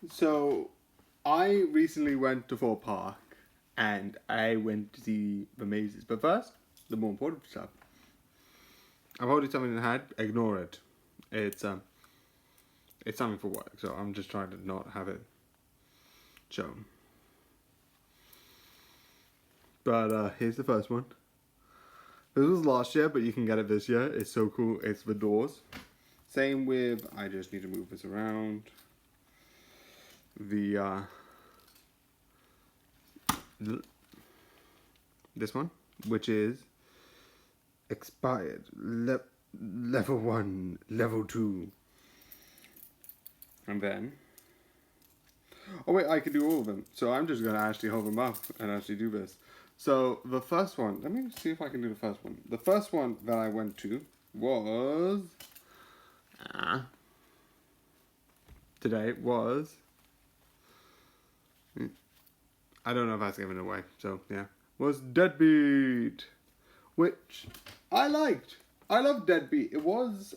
So, I recently went to Fort Park and I went to see the mazes. But first, the more important stuff. I've already something in the head. Ignore it. It's something for work, so I'm just trying to not have it shown. But here's the first one. This was last year, but you can get it this year. It's so cool. It's the doors. Same with, I just need to move this around. This one, which is expired. Level 1, level 2. And then, oh wait, I can do all of them. So I'm just going to actually hold them up and actually do this. So the first one, let me see if I can do the first one. The first one that I went to was, today was, I don't know if that's given away, so yeah, was Deadbeat, which I liked. I love Deadbeat. It was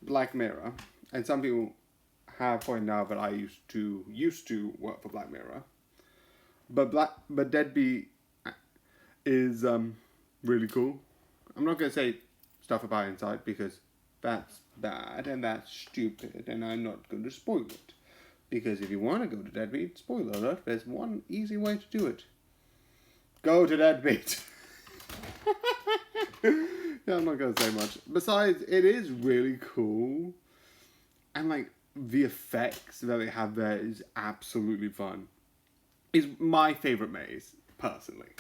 Black Mirror, and some people have pointed out that I used to work for Black Mirror, but Deadbeat is really cool. I'm not gonna say stuff about inside because that's bad and that's stupid, and I'm not going to spoil it. Because if you want to go to Deadbeat, spoiler alert, there's one easy way to do it. Go to Deadbeat. Yeah, I'm not going to say much. Besides, it is really cool. And like, the effects that they have there is absolutely fun. It's my favourite maze, personally.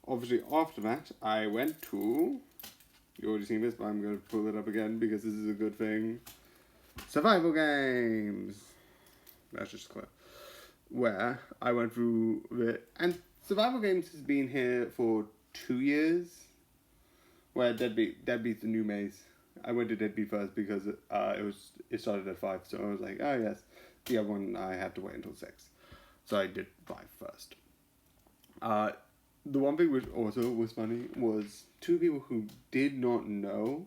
Obviously, after that, I went to... You already seen this, but I'm going to pull it up again because this is a good thing. Survival games. That's just clear. Where I went through it. And survival games has been here for 2 years. Where Deadbeat's the new maze. I went to Deadbeat first because it started at 5, so I was like, oh yes. The other one I had to wait until 6. So I did 5 first. The one thing which also was funny was 2 people who did not know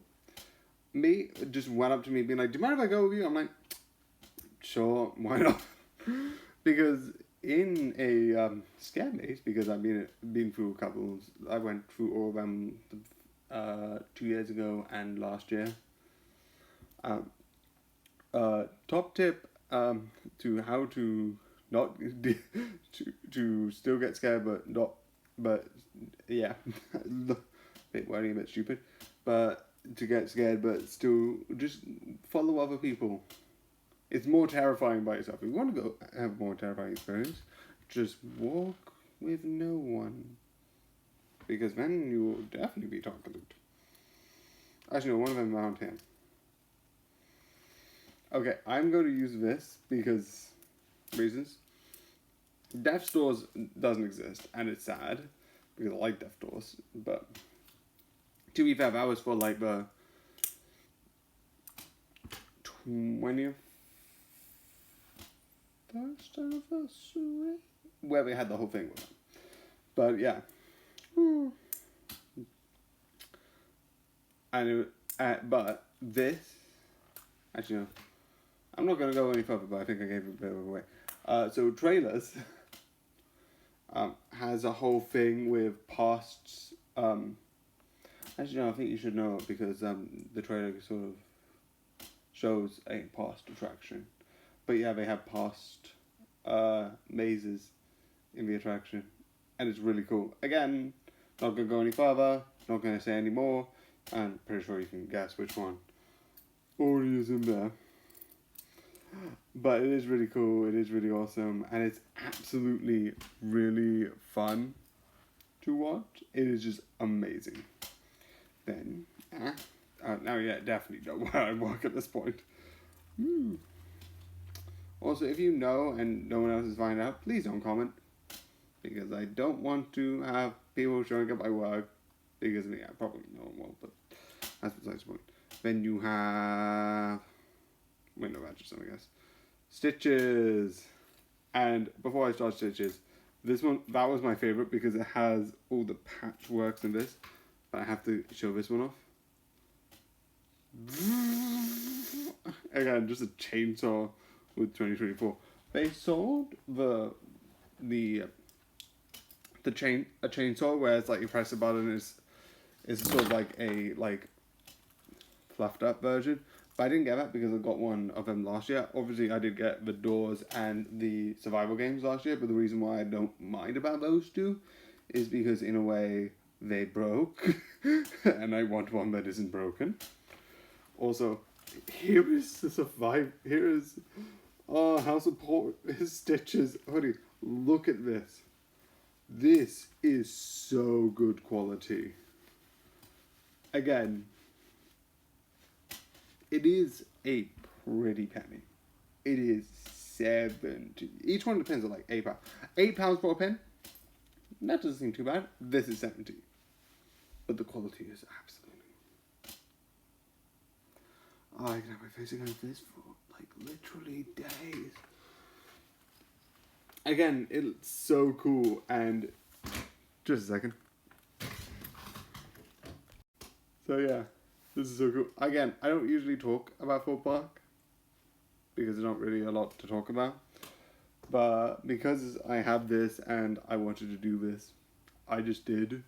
me just went up to me being like, do you mind if I go with you? I'm like, sure, why not? Because in a scare maze, because I've been through a couple, I went through all of them 2 years ago and last year. Top tip to how to not to still get scared but yeah, a bit worrying, a bit stupid, but to get scared but still just follow other people. It's more terrifying by yourself. If you want to go have a more terrifying experience, just walk with no one. Because then you will definitely be targeted. Actually, no, one of them around here. Okay, I'm going to use this because reasons. Death's Doors doesn't exist, and it's sad because I like Death's Doors. But to be fair, that was for like the 20th first anniversary, where they had the whole thing with them. But yeah, and but this actually no, I'm not gonna go any further. But I think I gave a bit of away. So trailers has a whole thing with past. Actually, no, I think you should know it because the trailer sort of shows a past attraction. But yeah, they have past mazes in the attraction, and it's really cool. Again, not gonna go any further. Not gonna say any more. I'm pretty sure you can guess which one already is in there. But it is really cool. It is really awesome, and it's absolutely really fun to watch. It is just amazing. Then, now yeah, definitely know where I work at this point. Also, if you know and no one else is finding out, please don't comment. Because I don't want to have people showing up at work. Because, yeah, probably no one will, but that's besides the point. Then you have window badges, I guess. Stitches. And before I start Stitches, this one, that was my favourite because it has all the patchworks in this. But I have to show this one off. again, just a chainsaw with 2024. They sold a chainsaw where it's like you press a button, is sort of like a fluffed up version. But I didn't get that because I got one of them last year. Obviously, I did get the Doors and the survival games last year, but the reason why I don't mind about those two is because in a way they broke, and I want one that isn't broken. Also, here is the survive. Here is House of his stitches. Honey, look at this. This is so good quality. Again, it is a pretty penny. It is 70. Each one depends on like £8. £8 for a pen? That doesn't seem too bad. This is 70. But the quality is absolutely. Oh, I can have my face against this for like literally days. Again, it's so cool, and just a second. So yeah, this is so cool. Again, I don't usually talk about Fort Park because there's not really a lot to talk about. But because I have this and I wanted to do this, I just did.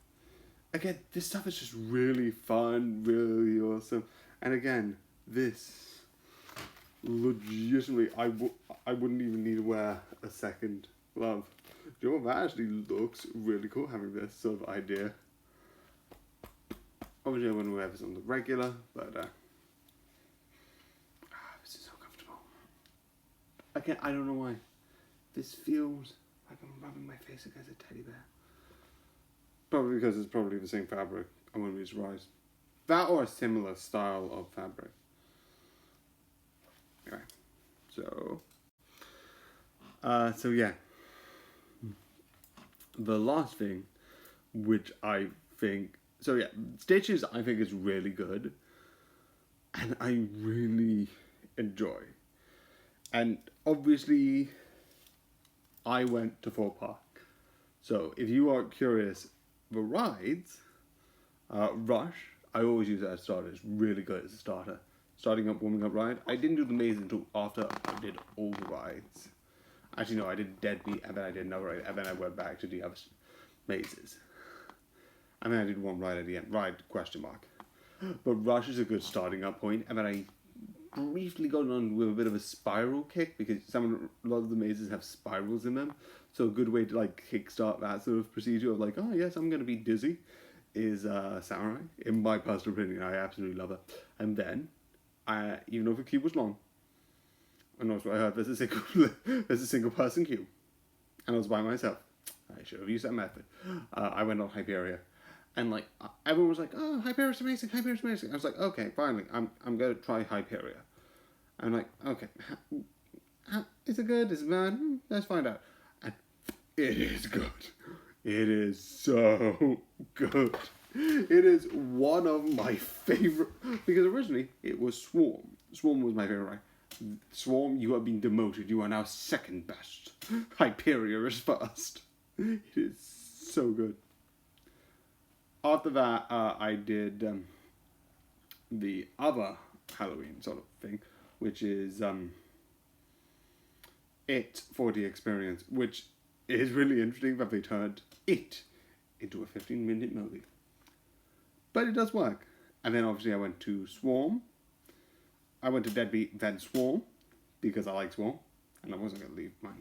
Again, this stuff is just really fun, really awesome. And again, this legitimately, I wouldn't even need to wear a second glove. Do you know what? That actually looks really cool, having this sort of idea. Obviously, I wouldn't wear this on the regular, but this is so comfortable. Again, I don't know why. This feels like I'm rubbing my face against a teddy bear. Probably because it's probably the same fabric. I wouldn't be surprised. That or a similar style of fabric. Anyway, so yeah. The last thing, which I think, so yeah, Stitches I think is really good, and I really enjoy. And obviously, I went to Fort Park. So if you are curious, the rides, Rush, I always use that as a starter. It's really good as a starter. Starting up, warming up ride. I didn't do the maze until after I did all the rides. Actually, no, I did Deadbeat, and then I did another ride, and then I went back to the other mazes. And then I did one ride at the end. Ride, question mark. But Rush is a good starting up point, and then I briefly got on with a bit of a spiral kick, because a lot of the mazes have spirals in them. So a good way to like kickstart that sort of procedure of like, oh yes, I'm going to be dizzy, is Samurai. In my personal opinion, I absolutely love it. And then, even though the queue was long, and also I heard there's a single person queue, and I was by myself. I should have used that method. I went on Hyperia, and like everyone was like, "Oh, Hyperia's amazing, Hyperia's amazing." I was like, "Okay, finally, I'm gonna try Hyperia." I'm like, "Okay, is it good? Is it bad? Let's find out." And it is good. It is so good. It is one of my favorite, because originally it was Swarm. Swarm was my favorite ride. Swarm, you have been demoted. You are now second best. Hyperia is first. It is so good. After that, I did the other Halloween sort of thing, which is It 4D Experience, which is really interesting that they turned it into a 15-minute movie. But it does work. And then obviously I went to Swarm. I went to Deadbeat, then Swarm, because I like Swarm. And I wasn't going to leave my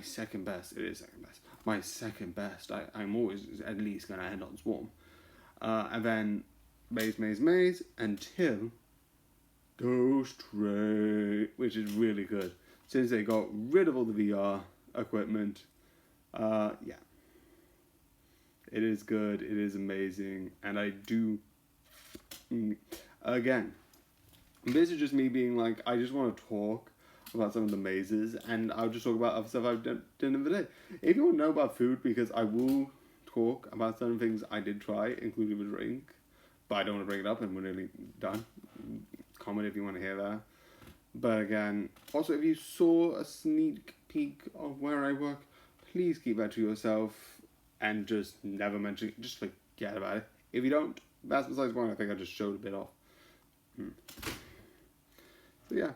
second best. It is second best. My second best. I'm always at least going to end on Swarm. And then Maze, until Ghost Train, which is really good. Since they got rid of all the VR equipment, yeah. It is good, it is amazing, and I do, again, this is just me being like, I just want to talk about some of the mazes, and I'll just talk about other stuff I've done in the day. If you want to know about food, because I will talk about certain things I did try, including the drink, but I don't want to bring it up, and we're nearly done. Comment if you want to hear that. But again, also if you saw a sneak peek of where I work, please keep that to yourself. And just never mention it. Just forget about it. If you don't, that's besides the point. I think I just showed a bit off. So yeah.